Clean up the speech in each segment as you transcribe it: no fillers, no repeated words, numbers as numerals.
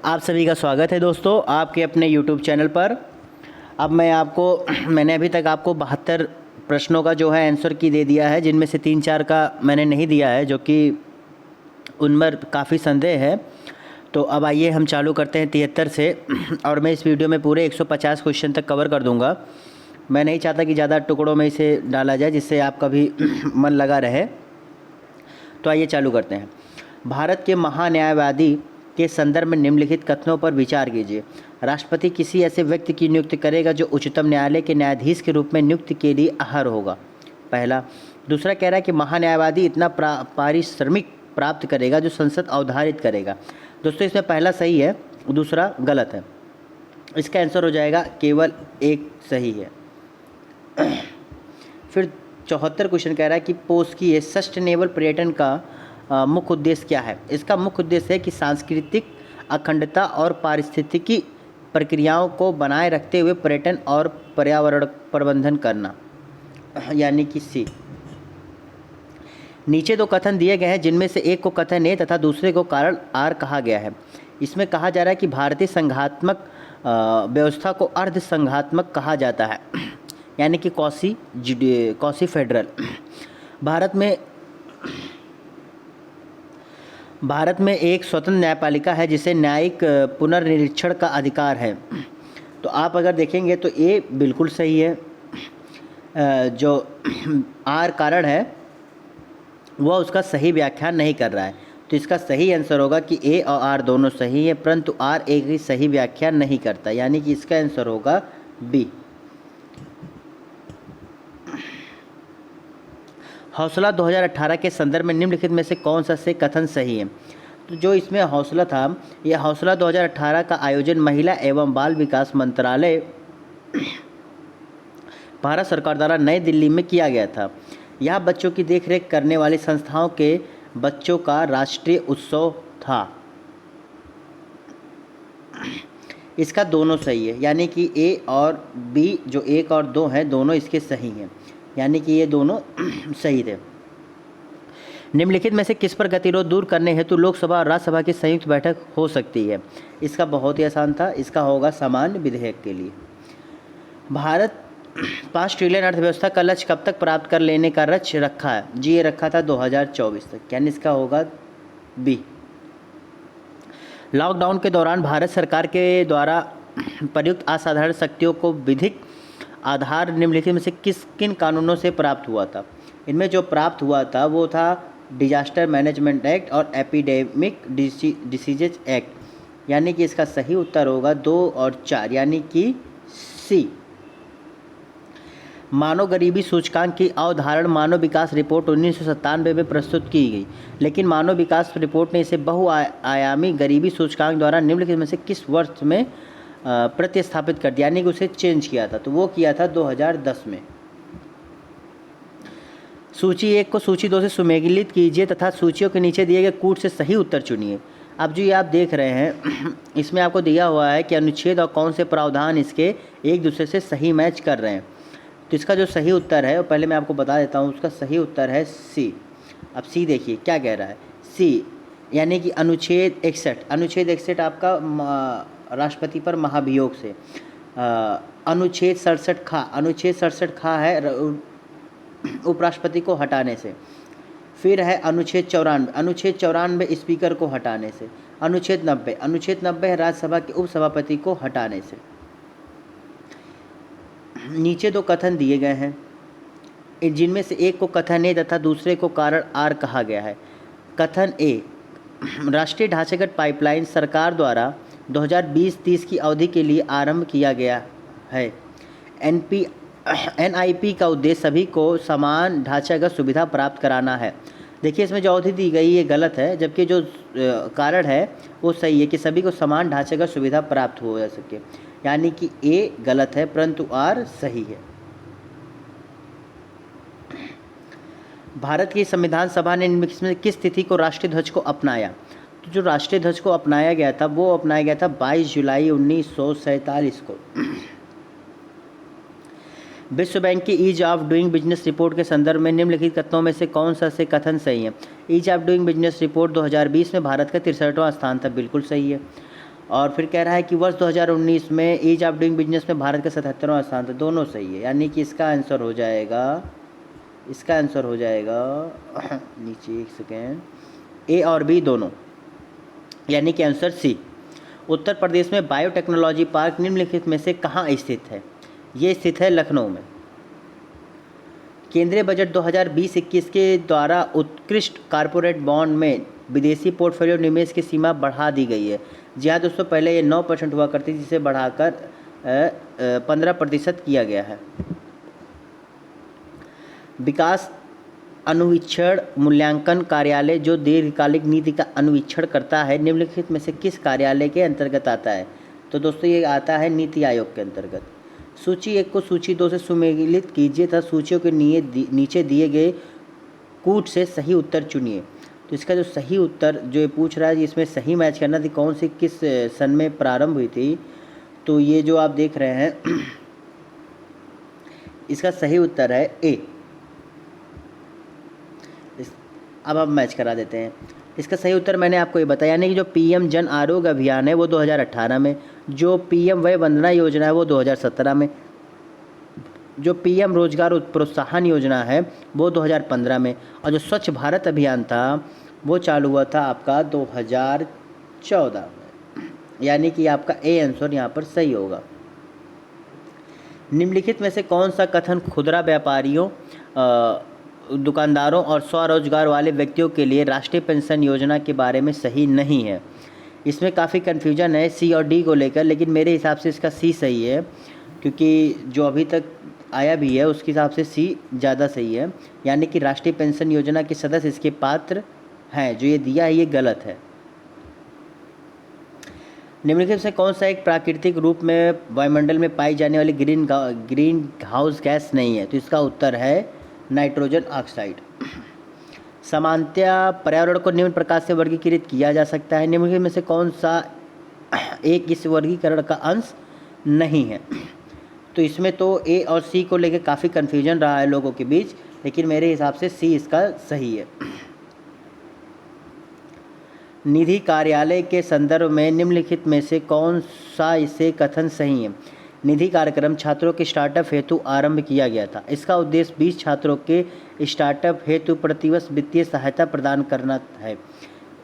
आप सभी का स्वागत है दोस्तों आपके अपने YouTube चैनल पर। अब मैंने अभी तक आपको 72 प्रश्नों का जो है आंसर की दे दिया है, जिनमें से 3-4 का मैंने नहीं दिया है, जो कि उन पर काफ़ी संदेह है। तो अब आइए हम चालू करते हैं 73 से और मैं इस वीडियो में पूरे 150 क्वेश्चन तक कवर कर दूंगा। मैं नहीं चाहता कि ज़्यादा टुकड़ों में इसे डाला जाए, जिससे आपका भी मन लगा रहे। तो आइए चालू करते हैं। भारत के महान्यायवादी के संदर्भ में निम्नलिखित कथनों पर विचार कीजिए। राष्ट्रपति किसी ऐसे व्यक्ति की नियुक्ति करेगा जो उच्चतम न्यायालय के न्यायाधीश के रूप में नियुक्ति के लिए अहर्ह होगा, पहला। दूसरा कह रहा है कि महान्यायवादी इतना पारिश्रमिक प्राप्त करेगा जो संसद अवधारित करेगा। दोस्तों, इसमें पहला सही है, दूसरा गलत है। इसका आंसर हो जाएगा केवल एक सही है। फिर 74 क्वेश्चन कह रहा है कि पोस्ट की सस्टेनेबल पर्यटन का मुख्य उद्देश्य क्या है। इसका मुख्य उद्देश्य है कि सांस्कृतिक अखंडता और पारिस्थितिकी प्रक्रियाओं को बनाए रखते हुए पर्यटन और पर्यावरण प्रबंधन करना, यानी कि सी। नीचे दो कथन दिए गए हैं, जिनमें से एक को कथन ए तथा दूसरे को कारण आर कहा गया है। इसमें कहा जा रहा है कि भारतीय संघात्मक व्यवस्था को अर्ध संघात्मक कहा जाता है, यानी कि कॉसी फेडरल। भारत में एक स्वतंत्र न्यायपालिका है जिसे न्यायिक पुनर्निरीक्षण का अधिकार है। तो आप अगर देखेंगे तो ए बिल्कुल सही है, जो आर कारण है वह उसका सही व्याख्यान नहीं कर रहा है। तो इसका सही आंसर होगा कि ए और आर दोनों सही है, परंतु आर एक ही सही व्याख्यान नहीं करता, यानी कि इसका आंसर होगा बी। हौसला 2018 के संदर्भ में निम्नलिखित में से कौन सा से कथन सही है। तो जो इसमें हौसला था, यह हौसला 2018 का आयोजन महिला एवं बाल विकास मंत्रालय भारत सरकार द्वारा नई दिल्ली में किया गया था। यह बच्चों की देखरेख करने वाली संस्थाओं के बच्चों का राष्ट्रीय उत्सव था। इसका दोनों सही है, यानी कि ए और बी जो 1 और 2 हैं दोनों इसके सही हैं, यानी कि ये दोनों सही थे। निम्नलिखित में से किस पर गतिरोध दूर करने हेतु लोकसभा और राज्यसभा की संयुक्त बैठक हो सकती है। इसका बहुत ही आसान था, इसका होगा सामान्य विधेयक के लिए। भारत 5 ट्रिलियन अर्थव्यवस्था का लक्ष्य कब तक प्राप्त कर लेने का लक्ष्य रखा है। जी, ये रखा था 2024 तक, यानी इसका होगा बी। लॉकडाउन के दौरान भारत सरकार के द्वारा प्रयुक्त असाधारण शक्तियों को विधिक आधार निम्नलिखित में से किन कानूनों से प्राप्त हुआ था। इनमें जो प्राप्त हुआ था वो था डिजास्टर मैनेजमेंट एक्ट और एपिडेमिक डिसीजेज एक्ट, यानी कि इसका सही उत्तर होगा 2 और 4, यानी कि सी। मानव गरीबी सूचकांक की अवधारण मानव विकास रिपोर्ट 1997 में प्रस्तुत की गई, लेकिन मानव विकास रिपोर्ट ने इसे बहुआयामी गरीबी सूचकांक द्वारा निम्नलिखित में से किस वर्ष में प्रतिस्थापित कर दिया, यानी कि उसे चेंज किया था। तो वो किया था 2010 में। सूची 1 को सूची 2 से सुमेलित कीजिए तथा सूचियों के नीचे दिए गए कूट से सही उत्तर चुनिए। अब जो ये आप देख रहे हैं इसमें आपको दिया हुआ है कि अनुच्छेद और कौन से प्रावधान इसके एक दूसरे से सही मैच कर रहे हैं। तो इसका जो सही उत्तर है, पहले मैं आपको बता देता हूँ, उसका सही उत्तर है सी। अब सी देखिए क्या कह रहा है, सी यानी कि अनुच्छेद 61। अनुच्छेद 61 आपका राष्ट्रपति पर महाभियोग से। अनुच्छेद 67 खा, अनुच्छेद 67 खा है उपराष्ट्रपति को हटाने से। फिर है अनुच्छेद 94, अनुच्छेद 94 स्पीकर को हटाने से। अनुच्छेद 90, अनुच्छेद 90 है राज्यसभा के उपसभापति को हटाने से। नीचे 2 कथन दिए गए हैं, जिनमें से एक को कथन ए तथा दूसरे को कारण आर कहा गया है। कथन ए, राष्ट्रीय ढांचागत पाइपलाइन सरकार द्वारा 2020-30 की अवधि के लिए आरंभ किया गया है। NIP का उद्देश्य सभी को समान ढांचागत सुविधा प्राप्त कराना है। देखिए इसमें जो अवधि दी गई है गलत है, जबकि जो कारण है वो सही है कि सभी को समान ढांचागत सुविधा प्राप्त हो जा सके, यानी कि ए गलत है परंतु आर सही है। भारत की संविधान सभा ने निम्नलिखित में किस तिथि को राष्ट्रीय ध्वज को अपनाया। तो जो राष्ट्रीय ध्वज को अपनाया गया था वो अपनाया गया था 22 जुलाई 1947 को। विश्व बैंक की ease of doing business report के संदर्भ में निम्नलिखित कथनों में से कौन सा से कथन सही है। Ease of doing business report 2020 में भारत का 63वां स्थान था, बिल्कुल सही है। और फिर कह रहा है कि वर्ष 2019 में ईज ऑफ डूइंग बिजनेस में भारत का 77वां स्थान था। दोनों सही है, यानी कि इसका आंसर हो जाएगा, इसका आंसर हो जाएगा नीचे एक सेकेंड, ए और बी दोनों, यानी कि आंसर सी। उत्तर प्रदेश में बायोटेक्नोलॉजी पार्क निम्नलिखित में से कहाँ स्थित है? ये स्थित है लखनऊ में। केंद्रीय बजट 2020-21 के द्वारा उत्कृष्ट कॉरपोरेट बॉन्ड में विदेशी पोर्टफोलियो निवेश की सीमा बढ़ा दी गई है। जी हाँ दोस्तों, पहले ये 9% हुआ करती थी, जिसे बढ़ाकर 15% किया गया है। विकास अनुवीक्षण मूल्यांकन कार्यालय जो दीर्घकालिक नीति का अनुवीक्षण करता है, निम्नलिखित में से किस कार्यालय के अंतर्गत आता है? तो दोस्तों ये आता है नीति आयोग के अंतर्गत। सूची 1 को सूची 2 से सुमेलित कीजिए तथा सूचियों के नीचे दिए गए कूट से सही उत्तर चुनिए। तो इसका जो सही उत्तर जो ये पूछ रहा है, इसमें सही मैच करना थी कौन सी किस सन में प्रारंभ हुई थी, तो ये जो आप देख रहे हैं इसका सही उत्तर है ए। अब आप मैच करा देते हैं। इसका सही उत्तर मैंने आपको ये बताया, यानी कि जो पीएम जन आरोग्य अभियान है वो 2018 में, जो पीएम वय वंदना योजना है वो 2017 में, जो पीएम रोजगार प्रोत्साहन योजना है वो 2015 में, और जो स्वच्छ भारत अभियान था वो चालू हुआ था आपका 2014 में, यानी कि आपका ए आंसर यहाँ पर सही होगा। निम्नलिखित में से कौन सा कथन खुदरा व्यापारियों, दुकानदारों और स्वरोजगार वाले व्यक्तियों के लिए राष्ट्रीय पेंशन योजना के बारे में सही नहीं है? इसमें काफ़ी कन्फ्यूजन है सी और डी को लेकर, लेकिन मेरे हिसाब से इसका सी सही है, क्योंकि जो अभी तक आया भी है उसके हिसाब से सी ज़्यादा सही है, यानी कि राष्ट्रीय पेंशन योजना के सदस्य इसके पात्र हैं। जो ये दिया है ये गलत है। निम्नलिखित से कौन सा एक प्राकृतिक रूप में वायुमंडल में पाई जाने वाली ग्रीन हाउस गैस नहीं है? तो इसका उत्तर है नाइट्रोजन ऑक्साइड। सामान्यतः पर्यावरण को निम्न प्रकार से वर्गीकृत किया जा सकता है, निम्नलिखित में से कौन सा एक इस वर्गीकरण का अंश नहीं है? तो इसमें तो ए और सी को लेकर काफ़ी कन्फ्यूजन रहा है लोगों के बीच, लेकिन मेरे हिसाब से सी इसका सही है। निधि कार्यालय के संदर्भ में निम्नलिखित में से कौन सा इसे कथन सही है? निधि कार्यक्रम छात्रों के स्टार्टअप हेतु आरंभ किया गया था। इसका उद्देश्य 20 छात्रों के स्टार्टअप हेतु प्रतिवर्ष वित्तीय सहायता प्रदान करना है।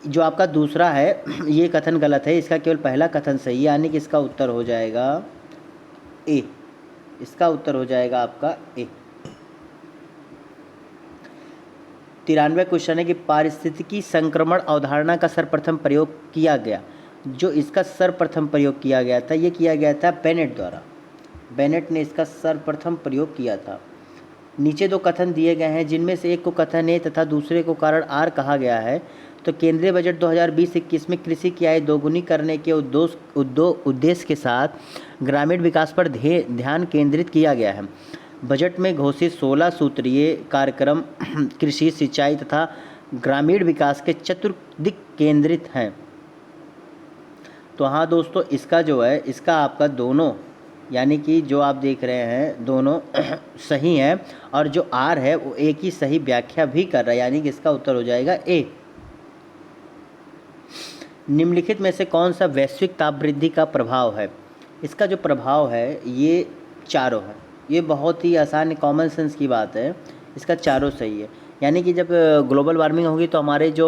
जो आपका दूसरा है ये कथन गलत है, इसका केवल पहला कथन सही है, यानी कि इसका उत्तर हो जाएगा ए। इसका उत्तर हो जाएगा आपका ए। 93 क्वेश्चन है कि पारिस्थितिकी संक्रमण अवधारणा का सर्वप्रथम प्रयोग किया गया। जो इसका सर्वप्रथम प्रयोग किया गया था ये किया गया था बेनेट द्वारा। बेनेट ने इसका सर्वप्रथम प्रयोग किया था। नीचे दो कथन दिए गए हैं, जिनमें से एक को कथन ए तथा दूसरे को कारण आर कहा गया है। तो केंद्रीय बजट 2020-21 में कृषि की आय दोगुनी करने के उद्देश्य के साथ ग्रामीण विकास पर ध्यान केंद्रित किया गया है। बजट में घोषित 16 सूत्रीय कार्यक्रम कृषि, सिंचाई तथा ग्रामीण विकास के चतुर्दिक केंद्रित हैं। तो हाँ दोस्तों, इसका जो है इसका आपका दोनों, यानी कि जो आप देख रहे हैं दोनों सही हैं, और जो आर है वो एक ही सही व्याख्या भी कर रहा है, यानी कि इसका उत्तर हो जाएगा ए। निम्नलिखित में से कौन सा वैश्विक ताप वृद्धि का प्रभाव है? इसका जो प्रभाव है ये चारों है। ये बहुत ही आसान कॉमन सेंस की बात है, इसका चारों सही है। यानी कि जब ग्लोबल वार्मिंग होगी तो हमारे जो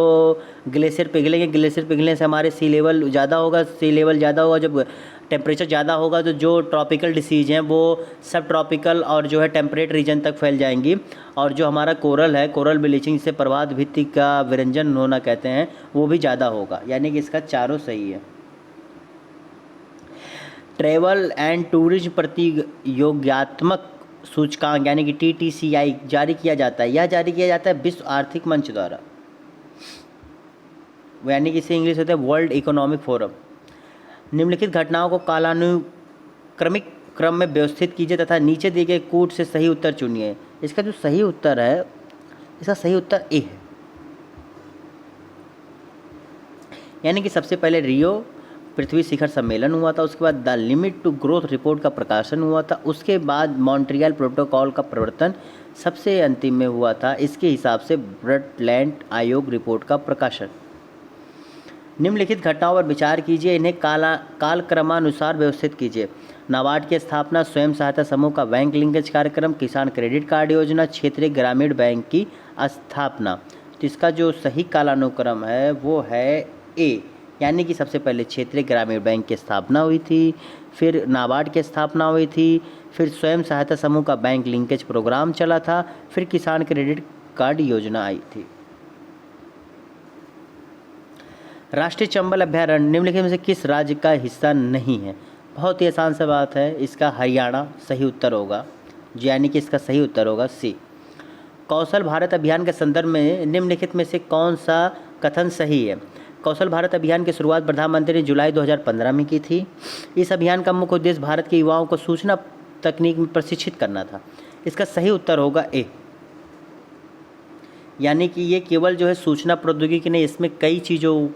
ग्लेशियर पिघलेंगे, ग्लेशियर पिघलने से हमारे सी लेवल ज़्यादा होगा, सी लेवल ज़्यादा होगा। जब टेम्परेचर ज़्यादा होगा तो जो ट्रॉपिकल डिसीज़ हैं वो सब ट्रॉपिकल और जो है टेम्परेट रीजन तक फैल जाएंगी, और जो हमारा कोरल है, कोरल ब्लीचिंग से प्रभात भित्ति का विरंजन होना कहते हैं, वो भी ज़्यादा होगा। यानी कि इसका चारों सही है। ट्रैवल एंड टूरिज्म प्रतियोगात्मक सूचकांक यानी कि TTCI जारी किया जाता है। यह जारी किया जाता है विश्व आर्थिक मंच द्वारा, यानी कि इसे इंग्लिश होता है वर्ल्ड इकोनॉमिक फोरम। निम्नलिखित घटनाओं को कालानुक्रमिक क्रम में व्यवस्थित कीजिए तथा नीचे दिए गए कूट से सही उत्तर चुनिए। इसका जो सही उत्तर है, इसका सही उत्तर ए है। यानी कि सबसे पहले रियो पृथ्वी शिखर सम्मेलन हुआ था, उसके बाद the limit to growth report का प्रकाशन हुआ था, उसके बाद मॉन्ट्रियल प्रोटोकॉल का प्रवर्तन सबसे अंतिम में हुआ था। इसके हिसाब से ब्रंटलैंड आयोग रिपोर्ट का प्रकाशन। निम्नलिखित घटनाओं पर विचार कीजिए, इन्हें कालक्रमानुसार व्यवस्थित कीजिए। नाबार्ड की स्थापना, स्वयं सहायता समूह का बैंक लिंकेज कार्यक्रम, किसान क्रेडिट कार्ड योजना, क्षेत्रीय ग्रामीण बैंक की स्थापना। तो इसका जो सही कालानुक्रम है वो है ए, यानी कि सबसे पहले क्षेत्रीय ग्रामीण बैंक की स्थापना हुई थी, फिर नाबार्ड की स्थापना हुई थी, फिर स्वयं सहायता समूह का बैंक लिंकेज प्रोग्राम चला था, फिर किसान क्रेडिट कार्ड योजना आई थी। राष्ट्रीय चंबल अभ्यारण्य निम्नलिखित में से किस राज्य का हिस्सा नहीं है? बहुत ही आसान सा बात है, इसका हरियाणा सही उत्तर होगा, यानी कि इसका सही उत्तर होगा सी। कौशल भारत अभियान के संदर्भ में निम्नलिखित में से कौन सा कथन सही है? कौशल भारत अभियान की शुरुआत प्रधानमंत्री ने जुलाई 2015 में की थी। इस अभियान का मुख्य उद्देश्य भारत के युवाओं को सूचना तकनीक में प्रशिक्षित करना था। इसका सही उत्तर होगा ए, यानी कि ये केवल जो है सूचना प्रौद्योगिकी नहीं, इसमें कई चीज़ों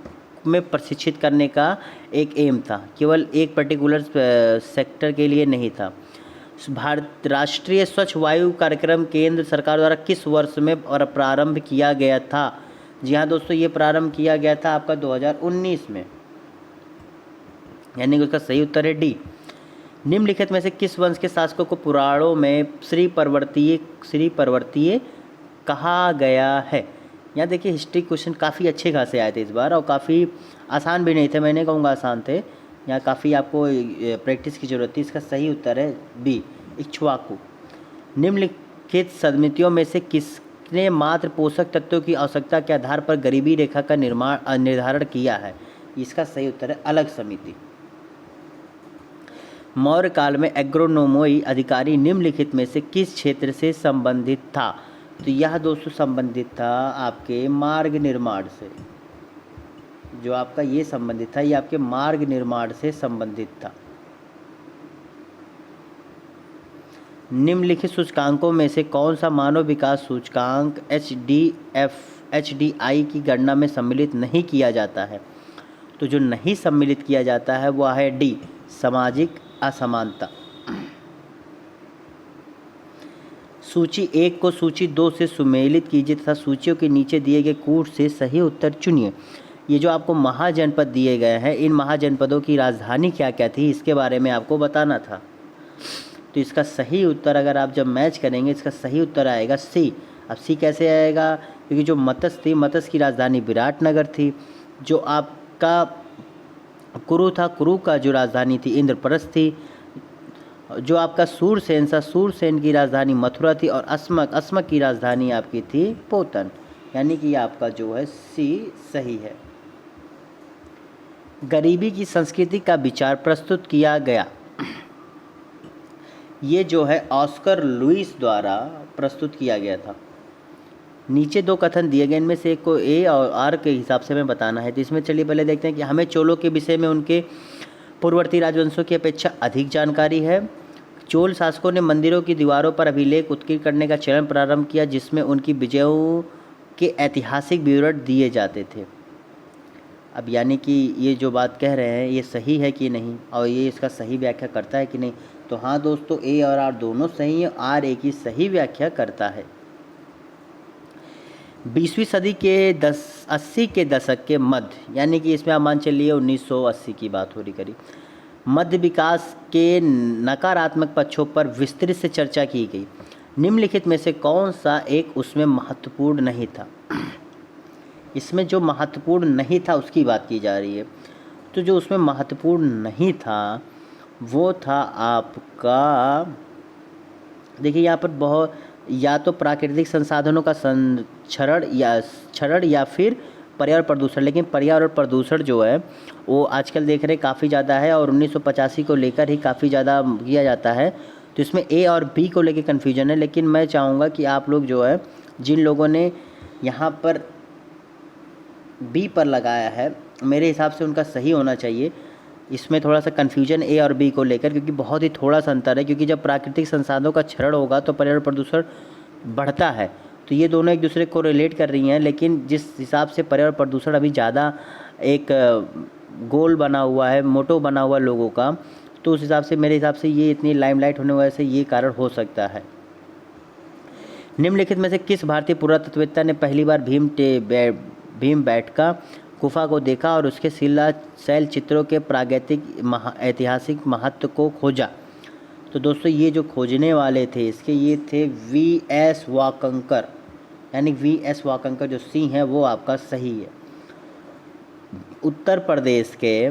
में प्रशिक्षित करने का एक एम था, केवल एक पर्टिकुलर सेक्टर के लिए नहीं था। भारत राष्ट्रीय स्वच्छ वायु कार्यक्रम केंद्र सरकार द्वारा किस वर्ष में और प्रारंभ किया गया था? जी हाँ दोस्तों, ये प्रारंभ किया गया था आपका 2019 में, यानी कि उसका सही उत्तर है डी। निम्नलिखित में से किस वंश के शासकों को पुराणों में श्री पर्वतीय कहा गया है? यहाँ देखिए हिस्ट्री क्वेश्चन काफ़ी अच्छे खासे आए थे इस बार, और काफ़ी आसान भी नहीं थे, मैं नहीं कहूँगा आसान थे, यहाँ काफ़ी आपको प्रैक्टिस की जरूरत थी। इसका सही उत्तर है बी, इक्ष्वाकु। निम्नलिखित समितियों में से किसने मात्र पोषक तत्वों की आवश्यकता के आधार पर गरीबी रेखा का निर्धारण किया है? इसका सही उत्तर है अलग समिति। मौर्य काल में एग्रोनोमोई अधिकारी निम्नलिखित में से किस क्षेत्र से संबंधित था? तो यह दोस्तों संबंधित था आपके मार्ग निर्माण से, जो आपका ये संबंधित था, ये आपके मार्ग निर्माण से संबंधित था। निम्नलिखित सूचकांकों में से कौन सा मानव विकास सूचकांक HDI की गणना में सम्मिलित नहीं किया जाता है? तो जो नहीं सम्मिलित किया जाता है वह है डी, सामाजिक असमानता। सूची 1 को सूची 2 से सुमेलित कीजिए तथा सूचियों के नीचे दिए गए कूट से सही उत्तर चुनिए। ये जो आपको महाजनपद दिए गए हैं, इन महाजनपदों की राजधानी क्या क्या थी, इसके बारे में आपको बताना था। तो इसका सही उत्तर अगर आप जब मैच करेंगे, इसका सही उत्तर आएगा सी। अब सी कैसे आएगा? क्योंकि जो मत्स्य थी, मत्स्य की राजधानी विराटनगर थी। जो आपका कुरु था, कुरु का जो राजधानी थी इंद्रप्रस्थ थी। जो आपका सूरसेन था, सूरसेन की राजधानी मथुरा थी। और अस्मक की राजधानी आपकी थी पोतन, यानी कि आपका जो है सी सही है। गरीबी की संस्कृति का विचार प्रस्तुत किया गया, ये जो है ऑस्कर लुइस द्वारा प्रस्तुत किया गया था। नीचे 2 कथन दिए गए, इनमें से एक को ए और आर के हिसाब से हमें बताना है। तो इसमें चलिए पहले देखते हैं कि हमें चोलों के विषय में उनके पूर्ववर्ती राजवंशों की अपेक्षा अधिक जानकारी है। चोल शासकों ने मंदिरों की दीवारों पर अभिलेख उत्कीर्ण करने का चलन प्रारंभ किया, जिसमें उनकी विजयों के ऐतिहासिक विवरण दिए जाते थे। अब यानी कि ये जो बात कह रहे हैं ये सही है कि नहीं, और ये इसका सही व्याख्या करता है कि नहीं? तो हाँ दोस्तों, ए और आर दोनों सही हैं, आर ए की सही व्याख्या करता है। 20वीं सदी के 80 के दशक के मध्य, यानी कि इसमें आप मान चलिए 1980 की बात हो रही करीब, मध्य विकास के नकारात्मक पक्षों पर विस्तृत से चर्चा की गई। निम्नलिखित में से कौन सा एक उसमें महत्वपूर्ण नहीं था? इसमें जो महत्वपूर्ण नहीं था उसकी बात की जा रही है। तो जो उसमें महत्वपूर्ण नहीं था वो था आपका, देखिए यहाँ पर बहुत, या तो प्राकृतिक संसाधनों का क्षरण या फिर पर्यावरण प्रदूषण। लेकिन पर्यावरण प्रदूषण जो है वो आजकल देख रहे काफ़ी ज़्यादा है, और 1985 को लेकर ही काफ़ी ज़्यादा किया जाता है। तो इसमें ए और बी को लेकर कन्फ्यूजन है, लेकिन मैं चाहूँगा कि आप लोग जो है, जिन लोगों ने यहाँ पर बी पर लगाया है, मेरे हिसाब से उनका सही होना चाहिए। इसमें थोड़ा सा कन्फ्यूजन ए और बी को लेकर, क्योंकि बहुत ही थोड़ा सा अंतर है। क्योंकि जब प्राकृतिक संसाधनों का क्षरण होगा तो पर्यावरण प्रदूषण बढ़ता है। तो ये दोनों एक दूसरे को रिलेट कर रही हैं, लेकिन जिस हिसाब से पर्यावरण प्रदूषण अभी ज़्यादा एक गोल बना हुआ है, मोटो बना हुआ लोगों का, तो उस हिसाब से मेरे हिसाब से ये इतनी लाइमलाइट होने वजह से ये कारण हो सकता है। निम्नलिखित में से किस भारतीय पुरातत्ववेत्ता ने पहली बार भीम बेटका गुफा को देखा और उसके शिला शैल चित्रों के प्रागैतिक ऐतिहासिक महत्व को खोजा। तो दोस्तों ये जो खोजने वाले थे इसके ये थे वी.एस. वाकंकर, यानी वी.एस. वाकंकर जो सी हैं वो आपका सही है। उत्तर प्रदेश के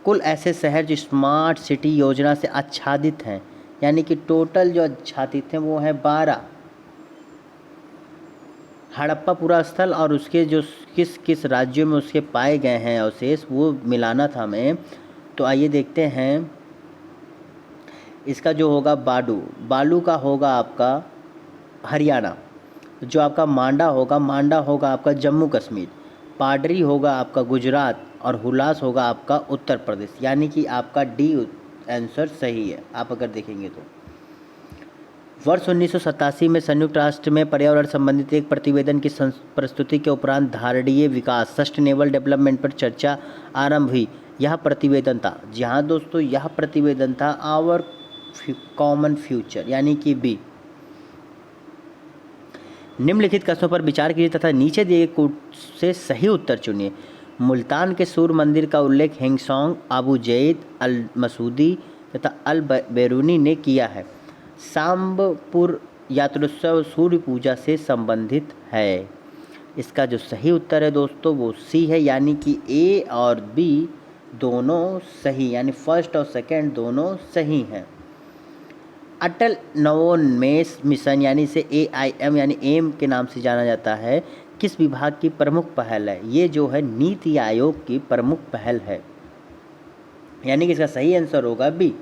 कुल ऐसे शहर जो स्मार्ट सिटी योजना से आच्छादित हैं, यानी कि टोटल जो आच्छादित हैं वो है 12। हड़प्पा स्थल और उसके जो किस किस राज्यों में उसके पाए गए हैं अवशेष वो मिलाना था हमें। तो आइए देखते हैं। इसका जो होगा बालू का होगा आपका हरियाणा। जो आपका मांडा होगा आपका जम्मू कश्मीर। पाडरी होगा आपका गुजरात और हुलास होगा आपका उत्तर प्रदेश, यानी कि आपका डी आंसर सही है आप अगर देखेंगे तो। वर्ष 1987 में संयुक्त राष्ट्र में पर्यावरण संबंधित एक प्रतिवेदन की प्रस्तुति के उपरांत धारणीय विकास सस्टेनेबल डेवलपमेंट पर चर्चा आरंभ हुई। यह प्रतिवेदन था, जी हाँ दोस्तों, यह प्रतिवेदन था आवर कॉमन फ्यूचर, यानी कि बी। निम्नलिखित कथनों पर विचार कीजिए तथा नीचे दिए गए कूट से सही उत्तर चुनिए। मुल्तान के सूर्य मंदिर का उल्लेख हेंगसोंग, अबू जैद, अल मसूदी तथा अल बैरूनी ने किया है। सांबपुर यात्रोत्सव सूर्य पूजा से संबंधित है। इसका जो सही उत्तर है दोस्तों वो सी है, यानी कि ए और बी दोनों सही, यानी फर्स्ट और सेकंड दोनों सही हैं। अटल नवोन्मेष मिशन यानी इसे AIM यानी एम के नाम से जाना जाता है, किस विभाग की प्रमुख पहल है? ये जो है नीति आयोग की प्रमुख पहल है, यानी कि इसका सही आंसर होगा बी।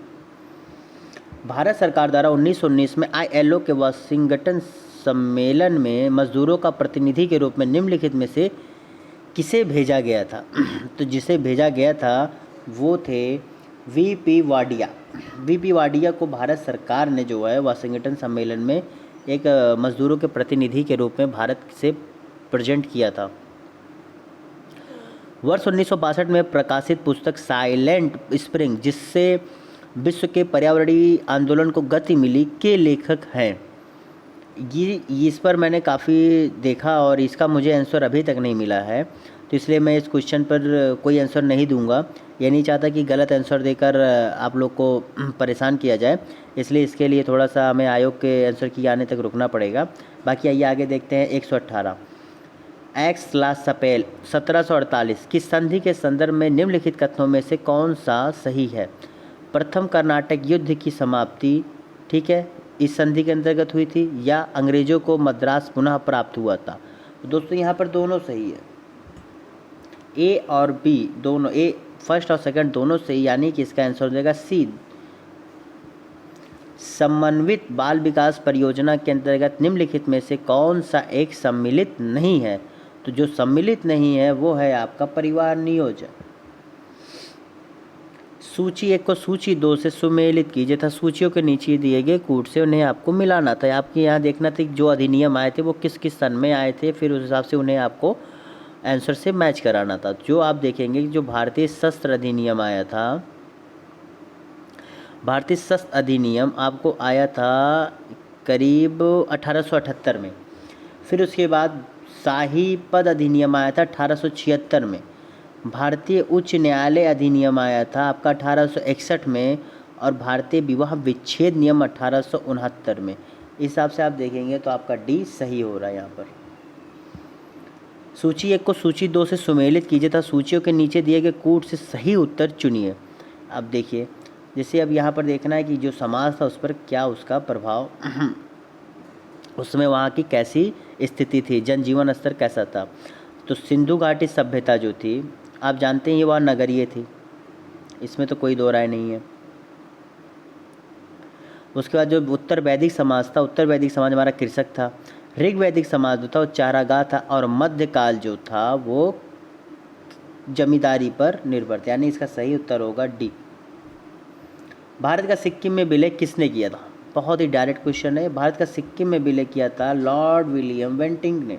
भारत सरकार द्वारा 1919 में ILO के वाशिंगटन सम्मेलन में मजदूरों का प्रतिनिधि के रूप में निम्नलिखित में से किसे भेजा गया था? तो जिसे भेजा गया था वो थे VP वाडिया। VP वाडिया को भारत सरकार ने जो है वाशिंगटन सम्मेलन में एक मजदूरों के प्रतिनिधि के रूप में भारत से प्रेजेंट किया था। वर्ष 1962 में प्रकाशित पुस्तक साइलेंट स्प्रिंग, जिससे विश्व के पर्यावरणीय आंदोलन को गति मिली, के लेखक हैं? ये इस पर मैंने काफ़ी देखा और इसका मुझे आंसर अभी तक नहीं मिला है, तो इसलिए मैं इस क्वेश्चन पर कोई आंसर नहीं दूंगा। ये नहीं चाहता कि गलत आंसर देकर आप लोग को परेशान किया जाए, इसलिए इसके लिए थोड़ा सा हमें आयोग के आंसर की आने तक रुकना पड़ेगा। बाकी आइए आगे देखते हैं। 118 एक्स ला सपेल 1748 की संधि के संदर्भ में निम्नलिखित कथनों में से कौन सा सही है? प्रथम कर्नाटक युद्ध की समाप्ति, ठीक है, इस संधि के अंतर्गत हुई थी, या अंग्रेजों को मद्रास पुनः प्राप्त हुआ था? तो दोस्तों यहाँ पर दोनों सही है, ए और बी दोनों, ए फर्स्ट और सेकंड दोनों सही, यानी कि इसका आंसर हो जाएगा सी। समन्वित बाल विकास परियोजना के अंतर्गत निम्नलिखित में से कौन सा एक सम्मिलित नहीं है? तो जो सम्मिलित नहीं है वो है आपका परिवार नियोजन। सूची 1 को सूची 2 से सुमेलित कीजिए तथा सूचियों के नीचे दिए गए कूट से उन्हें आपको मिलाना था। आपके यहाँ देखना था कि जो अधिनियम आए थे वो किस किस सन में आए थे, फिर उस हिसाब से उन्हें आपको आंसर से मैच कराना था। जो आप देखेंगे कि जो भारतीय शस्त्र अधिनियम आया था, भारतीय शस्त्र अधिनियम आपको आया था करीब 1878 में। फिर उसके बाद शाही पद अधिनियम आया था 1876 में। भारतीय उच्च न्यायालय अधिनियम आया था आपका 1861 में, और भारतीय विवाह विच्छेद नियम 1869 में। इस हिसाब से आप देखेंगे तो आपका डी सही हो रहा है यहाँ पर। सूची 1 को सूची 2 से सुमेलित कीजिए तथा सूचियों के नीचे दिए गए कूट से सही उत्तर चुनिए। अब देखिए, जैसे अब यहाँ पर देखना है कि जो समाज था उस पर क्या उसका प्रभाव उसमें वहाँ की कैसी स्थिति थी, जनजीवन स्तर कैसा था। तो सिंधु घाटी सभ्यता जो थी आप जानते हैं ये वह नगरीय थी, इसमें तो कोई दो राय नहीं है। उसके बाद जो उत्तर वैदिक समाज था, उत्तर वैदिक समाज हमारा कृषक था। ऋग वैदिक समाज जो था वो चारागाह था, और मध्यकाल जो था वो जमींदारी पर निर्भर था, यानी इसका सही उत्तर होगा डी। भारत का सिक्किम में विलय किसने किया था? बहुत ही डायरेक्ट क्वेश्चन है। भारत का सिक्किम में विलय किया था लॉर्ड विलियम बेंटिंक ने।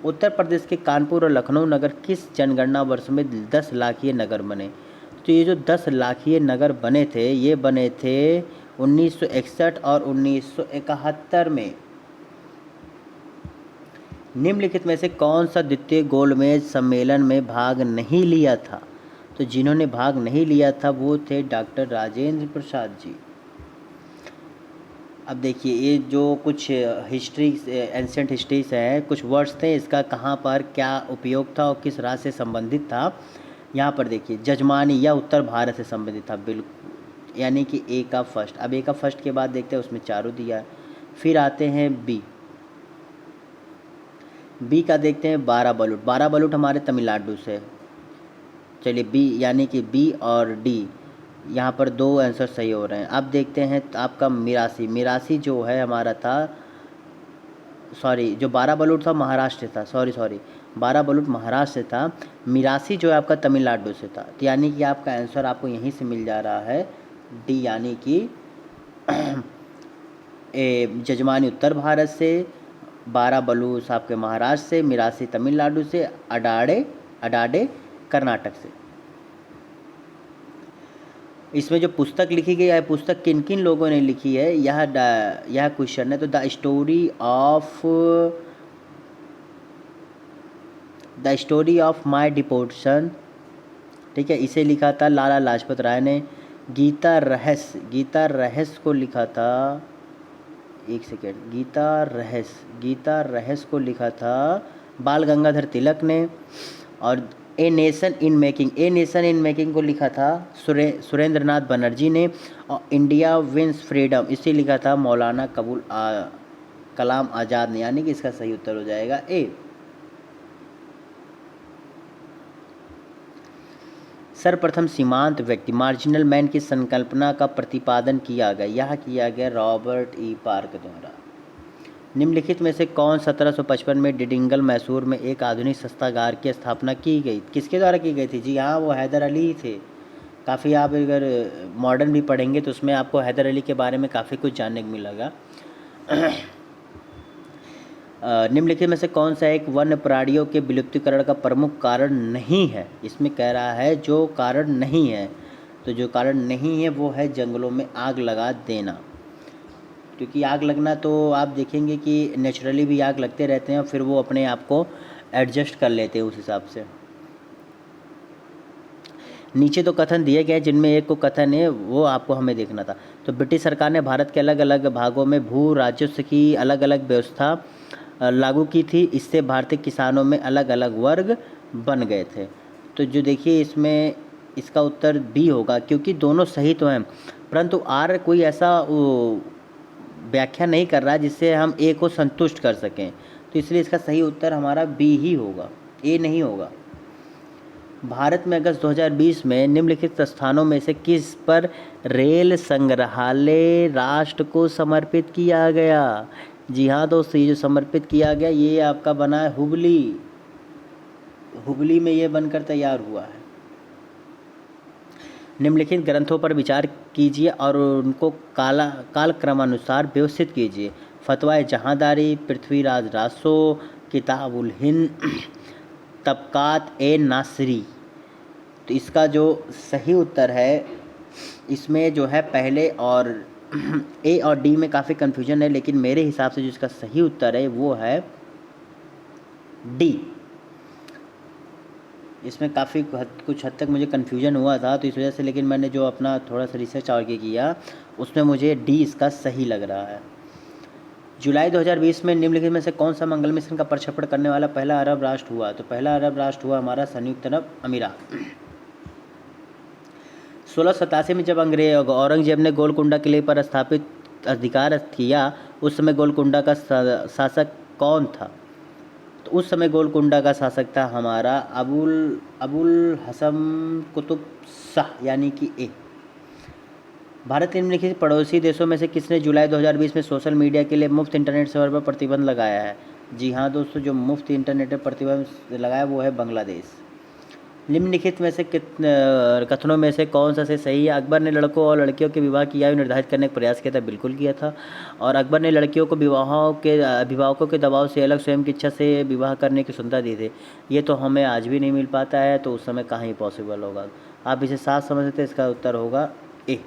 उत्तर प्रदेश के कानपुर और लखनऊ नगर किस जनगणना वर्ष में 10 लाखीय नगर बने? तो ये जो 10 लाखीय नगर बने थे ये बने थे 1961 और 1971 में। निम्नलिखित में से कौन सा द्वितीय गोलमेज सम्मेलन में भाग नहीं लिया था? तो जिन्होंने भाग नहीं लिया था वो थे डॉक्टर राजेंद्र प्रसाद जी। अब देखिए, ये जो कुछ हिस्ट्री, एंशिएंट हिस्ट्री से है, कुछ वर्ड्स थे, इसका कहाँ पर क्या उपयोग था और किस राज्य से संबंधित था। यहाँ पर देखिए, जजमानी या उत्तर भारत से संबंधित था, बिल्कुल, यानी कि ए का फर्स्ट। अब ए का फर्स्ट के बाद देखते हैं, उसमें चारों दिया है। फिर आते हैं बी का देखते हैं, बारह बलूट हमारे तमिलनाडु से। चलिए बी, यानी कि बी और डी, यहाँ पर दो आंसर सही हो रहे हैं। अब देखते हैं आपका मिरासी जो है हमारा था, सॉरी, जो बारह बलूट था महाराष्ट्र था, सॉरी, बारह बलूट महाराष्ट्र से था। मिरासी जो है आपका तमिलनाडु से था। तो यानी कि आपका आंसर आपको यहीं से मिल जा रहा है, डी, यानी कि जजमानी उत्तर भारत से, बारह बलूच आपके महाराष्ट्र से, मिरासी तमिलनाडु से, अडाडे कर्नाटक से। इसमें जो पुस्तक लिखी गई है, पुस्तक किन किन लोगों ने लिखी है, यह क्वेश्चन है। तो द स्टोरी ऑफ माय डिपोर्शन, ठीक है, इसे लिखा था लाला लाजपत राय ने। गीता रहस्य को लिखा था, एक सेकेंड, गीता रहस्य को लिखा था बाल गंगाधर तिलक ने। और ए नेशन इन मेकिंग को लिखा था सुरेंद्र नाथ बनर्जी ने। और इंडिया विंस फ्रीडम, इसे लिखा था मौलाना कलाम आज़ाद ने। यानी कि इसका सही उत्तर हो जाएगा ए। सर्वप्रथम सीमांत व्यक्ति, मार्जिनल मैन की संकल्पना का प्रतिपादन किया गया रॉबर्ट ई पार्क द्वारा। निम्नलिखित में से कौन 1755 में डिडिंगल मैसूर में एक आधुनिक शस्त्रागार की स्थापना की गई? किसके द्वारा की गई थी? जी हाँ, वो हैदर अली थे। काफ़ी, आप अगर मॉडर्न भी पढ़ेंगे तो उसमें आपको हैदर अली के बारे में काफ़ी कुछ जानने को मिलेगा। निम्नलिखित में से कौन सा एक वन्य प्राणियों के विलुप्तीकरण का प्रमुख कारण नहीं है? इसमें कह रहा है जो कारण नहीं है, तो जो कारण नहीं है वो है जंगलों में आग लगा देना। क्योंकि आग लगना तो आप देखेंगे कि नेचुरली भी आग लगते रहते हैं और फिर वो अपने आप को एडजस्ट कर लेते हैं उस हिसाब से। नीचे तो कथन दिए गए, जिनमें एक को कथन है वो आपको हमें देखना था। तो ब्रिटिश सरकार ने भारत के अलग अलग भागों में भू राजस्व की अलग अलग व्यवस्था लागू की थी। इससे भारतीय किसानों में अलग अलग वर्ग बन गए थे। तो जो देखिए, इसमें इसका उत्तर बी होगा, क्योंकि दोनों सही तो हैं, परंतु आर कोई ऐसा व्याख्या नहीं कर रहा है जिससे हम ए को संतुष्ट कर सकें। तो इसलिए इसका सही उत्तर हमारा बी ही होगा, ए नहीं होगा। भारत में अगस्त 2020 में निम्नलिखित स्थानों में से किस पर रेल संग्रहालय राष्ट्र को समर्पित किया गया? जी हाँ दोस्तों, ये जो समर्पित किया गया ये आपका बना है हुबली में ये बनकर तैयार हुआ है। निम्नलिखित ग्रंथों पर विचार कीजिए और उनको कालक्रमानुसार व्यवस्थित कीजिए। फतवाए जहांदारी, पृथ्वीराज रासो, किताबुल हिंद, तबकात ए नासरी। तो इसका जो सही उत्तर है, इसमें जो है पहले और ए और डी में काफ़ी कन्फ्यूजन है, लेकिन मेरे हिसाब से जो इसका सही उत्तर है वो है डी। इसमें काफ़ी कुछ हद तक मुझे कन्फ्यूजन हुआ था, तो इस वजह से, लेकिन मैंने जो अपना थोड़ा सा रिसर्च आगे किया उसमें मुझे डी इसका सही लग रहा है। जुलाई 2020 में निम्नलिखित में से कौन सा मंगल मिशन का प्रक्षेपण करने वाला पहला अरब राष्ट्र हुआ? तो पहला अरब राष्ट्र हुआ हमारा संयुक्त अरब अमीरात। 1687 में जब औरंगजेब ने गोलकुंडा किले पर स्थापित अधिकार किया, उस समय गोलकुंडा का शासक कौन था? तो उस समय गोलकुंडा का शासक था हमारा अबुल हसन कुतुब शाह, यानी कि ए। भारत के निम्नलिखित पड़ोसी देशों में से किसने जुलाई 2020 में सोशल मीडिया के लिए मुफ्त इंटरनेट सेवा पर प्रतिबंध लगाया है? जी हाँ दोस्तों, जो मुफ्त इंटरनेट पर प्रतिबंध लगाया वो है बांग्लादेश। निम्नलिखित में से कथनों में से कौन सा से सही है? अकबर ने लड़कों और लड़कियों के विवाह की आयु निर्धारित करने का प्रयास किया था। बिल्कुल किया था। और अकबर ने लड़कियों को अभिभावकों के दबाव से अलग स्वयं की इच्छा से विवाह करने की सुविधा दी थी। ये तो हमें आज भी नहीं मिल पाता है, तो उस समय कहाँ ही पॉसिबल होगा। आप इसे साफ समझ सकते, इसका उत्तर होगा ए।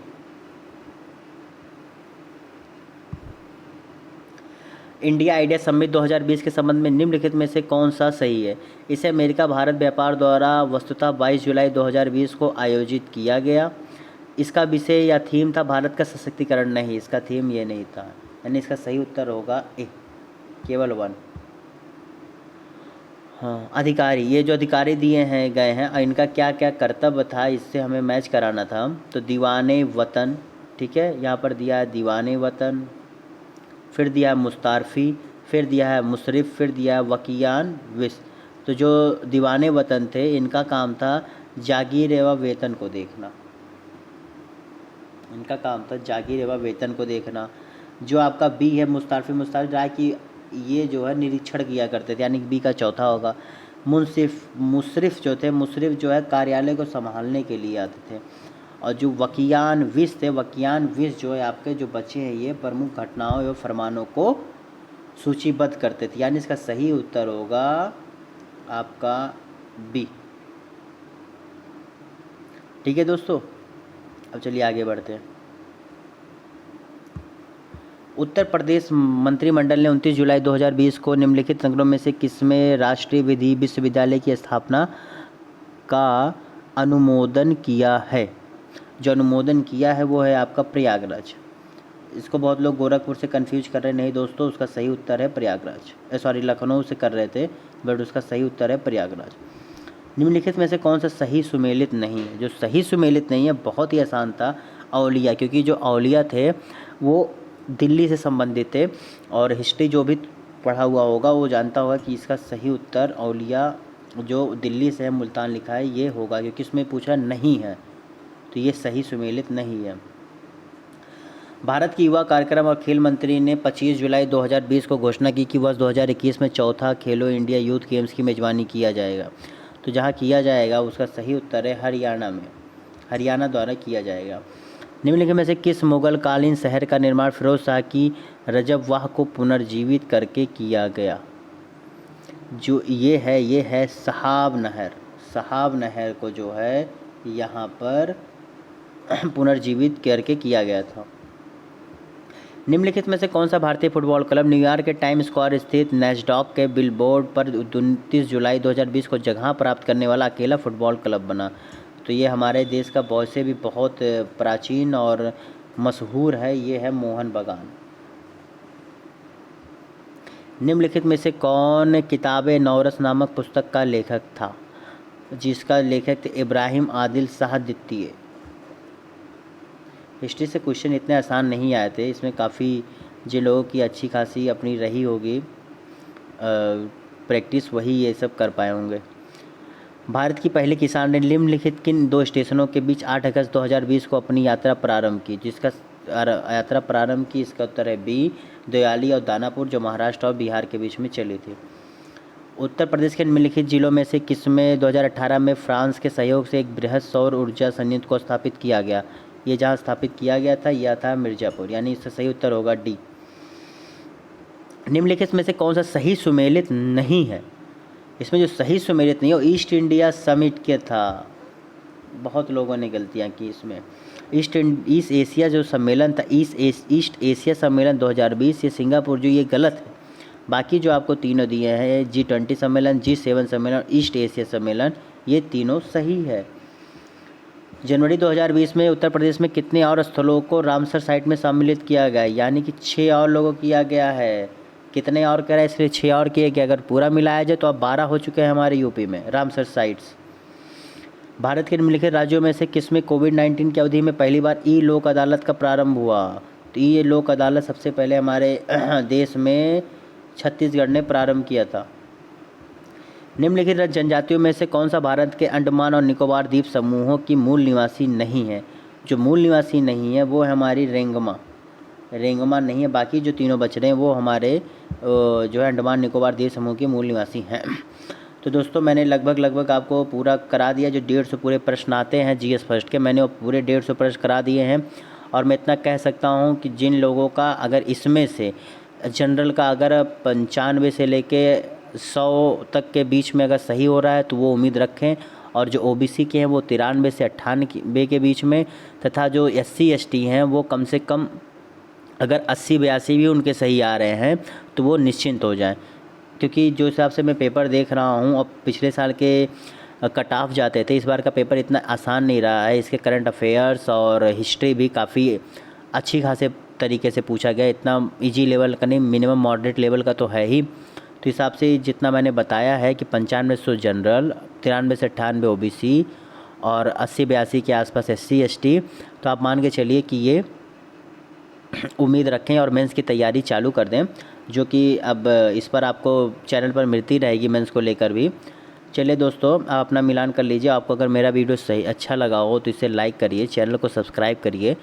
इंडिया आइडिया समिट 2020 के संबंध में निम्नलिखित में से कौन सा सही है? इसे अमेरिका भारत व्यापार द्वारा वस्तुतः 22 जुलाई 2020 को आयोजित किया गया। इसका विषय या थीम था भारत का सशक्तिकरण। नहीं, इसका थीम ये नहीं था, यानी इसका सही उत्तर होगा ए, केवल 1। हाँ, अधिकारी, ये जो अधिकारी दिए हैं गए हैं इनका क्या क्या कर्तव्य था, इससे हमें मैच कराना था। तो दीवाने वतन, ठीक है, यहाँ पर दिया है दीवाने वतन, फिर दिया है मुस्तारफ़ी, फिर दिया है मुशर्रिफ, फिर दिया है वकियान विस। तो जो दीवाने वतन थे इनका काम था जागीर एवं वेतन को देखना, इनका काम था जागीर एवं वेतन को देखना। जो आपका बी है मुस्तारफ़ी, मुस्तारफ़ी राय की ये जो है निरीक्षण किया करते थे, यानी बी का चौथा होगा। मुशर्रिफ जो थे, मुशर्रिफ जो है कार्यालय को संभालने के लिए आते थे। और जो वकियान विस थे, वकियान विस जो है आपके जो बच्चे हैं ये प्रमुख घटनाओं एवं फरमानों को सूचीबद्ध करते थे, यानी इसका सही उत्तर होगा आपका बी। ठीक है दोस्तों, अब चलिए आगे बढ़ते हैं। उत्तर प्रदेश मंत्रिमंडल ने 29 जुलाई 2020 को निम्नलिखित नगरों में से किसमें राष्ट्रीय विधि विश्वविद्यालय की स्थापना का अनुमोदन किया है? जो अनुमोदन किया है वो है आपका प्रयागराज। इसको बहुत लोग गोरखपुर से कंफ्यूज कर रहे हैं, नहीं दोस्तों, उसका सही उत्तर है प्रयागराज। सॉरी, लखनऊ से कर रहे थे, बट उसका सही उत्तर है प्रयागराज। निम्नलिखित में से कौन सा सही सुमेलित नहीं है? जो सही सुमेलित नहीं है बहुत ही आसान था, औलिया, क्योंकि जो औलिया थे वो दिल्ली से संबंधित थे, और हिस्ट्री जो भी पढ़ा हुआ होगा वो जानता होगा कि इसका सही उत्तर औलिया जो दिल्ली से है, मुल्तान लिखा है, ये होगा, क्योंकि इसमें पूछा नहीं है, तो ये सही सुमेलित नहीं है। भारत की युवा कार्यक्रम और खेल मंत्री ने 25 जुलाई 2020 को घोषणा की कि वर्ष 2021 में चौथा खेलो इंडिया यूथ गेम्स की मेजबानी किया जाएगा। तो जहाँ किया जाएगा उसका सही उत्तर है हरियाणा में, हरियाणा द्वारा किया जाएगा। निम्नलिखित में से किस मुगल कालीन शहर का निर्माण फिरोज शाह की रजबवाह को पुनर्जीवित करके किया गया? जो ये है सहाब नहर। सहाब नहर को जो है यहाँ पर पुनर्जीवित करके किया गया था। निम्नलिखित में से कौन सा भारतीय फुटबॉल क्लब न्यूयॉर्क के टाइम स्क्वायर स्थित नैस्डॉक के बिलबोर्ड पर 29 जुलाई 2020 को जगह प्राप्त करने वाला अकेला फुटबॉल क्लब बना? तो ये हमारे देश का बहुत से भी बहुत प्राचीन और मशहूर है, ये है मोहन बागान। निम्नलिखित में से कौन किताब-ए नौरस नामक पुस्तक का लेखक था? जिसका लेखक थे इब्राहिम आदिल शाह द्वितीय। हिस्ट्री से क्वेश्चन इतने आसान नहीं आए थे, इसमें काफ़ी जिन लोगों की अच्छी खासी अपनी रही होगी प्रैक्टिस, वही ये सब कर पाए होंगे। भारत की पहली किसान ने निम्नलिखित किन दो स्टेशनों के बीच 8 अगस्त 2020 को अपनी यात्रा प्रारंभ की? जिसका यात्रा प्रारंभ की, इसका उत्तर है बी, दयाली और दानापुर, जो महाराष्ट्र और बिहार के बीच में चली थी। उत्तर प्रदेश के निम्नलिखित जिलों में से किसमें 2018 में फ्रांस के सहयोग से एक बृहद सौर ऊर्जा संयंत्र को स्थापित किया गया? ये जहाँ स्थापित किया गया था यह था मिर्ज़ापुर, यानी इसका सही उत्तर होगा डी। निम्नलिखित में से कौन सा सही सुमेलित नहीं है? इसमें जो सही सुमेलित नहीं है वो ईस्ट इंडिया समिट के था। बहुत लोगों ने गलतियाँ की इसमें। ईस्ट एशिया जो सम्मेलन था, ईस्ट एशिया सम्मेलन 2020, ये सिंगापुर जो, ये गलत है। बाकी जो आपको तीनों दिए हैं, G20 सम्मेलन, G7 सम्मेलन, ईस्ट एशिया सम्मेलन, ये तीनों सही है। जनवरी 2020 में उत्तर प्रदेश में कितने और स्थलों को रामसर साइट में सम्मिलित किया गया? यानी कि 6 और लोगों किया गया है। कितने और कह रहा है, इसलिए 6 और किए गए। अगर पूरा मिलाया जाए तो अब 12 हो चुके हैं हमारे यूपी में रामसर साइट्स। भारत के निम्नलिखित राज्यों में से किसमें कोविड-19 की अवधि में पहली बार ई लोक अदालत का प्रारंभ हुआ? तो ये लोक अदालत सबसे पहले हमारे देश में छत्तीसगढ़ ने प्रारंभ किया था। निम्नलिखित जनजातियों में से कौन सा भारत के अंडमान और निकोबार द्वीप समूहों की मूल निवासी नहीं है? जो मूल निवासी नहीं है वो है हमारी रेंगमा नहीं है। बाकी जो तीनों बच रहे हैं वो हमारे जो है अंडमान निकोबार द्वीप समूह के मूल निवासी हैं। तो दोस्तों मैंने लगभग आपको पूरा करा दिया। जो 150 पूरे प्रश्न आते हैं GS फर्स्ट के, मैंने वो पूरे 150 प्रश्न करा दिए हैं। और मैं इतना कह सकता हूँ कि जिन लोगों का अगर इसमें से जनरल का अगर 95 से लेके 100 तक के बीच में अगर सही हो रहा है तो वो उम्मीद रखें। और जो OBC के हैं वो 93 से 98 के बीच में, तथा जो SC ST हैं वो कम से कम अगर 80-82 भी उनके सही आ रहे हैं तो वो निश्चिंत हो जाएं, क्योंकि जो हिसाब से मैं पेपर देख रहा हूँ और पिछले साल के कट ऑफ जाते थे, इस बार का पेपर इतना आसान नहीं रहा है। इसके करंट अफेयर्स और हिस्ट्री भी काफ़ी अच्छी खासे तरीके से पूछा गया, इतना इजी लेवल का नहीं, मिनिमम मॉडरेट लेवल का तो है ही। तो हिसाब से जितना मैंने बताया है कि 9500 जनरल, 93 से 98 ओबीसी और 80-82 के आसपास SC ST, तो आप मान के चलिए कि ये उम्मीद रखें और मेंस की तैयारी चालू कर दें, जो कि अब इस पर आपको चैनल पर मिलती रहेगी मेंस को लेकर भी। चलिए दोस्तों, आप अपना मिलान कर लीजिए। आपको अगर मेरा वीडियो सही अच्छा लगा हो तो इसे लाइक करिए, चैनल को सब्सक्राइब करिए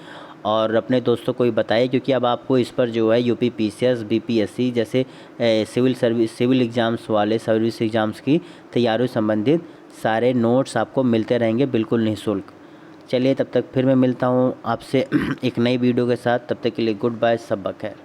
और अपने दोस्तों को भी बताइए, क्योंकि अब आपको इस पर जो है यूपी PCS BPSC जैसे सिविल एग्ज़ाम्स वाले सर्विस एग्ज़ाम्स की तैयारी संबंधित सारे नोट्स आपको मिलते रहेंगे बिल्कुल निःशुल्क। चलिए, तब तक फिर मैं मिलता हूँ आपसे एक नई वीडियो के साथ। तब तक के लिए गुड बाय, सब खैर।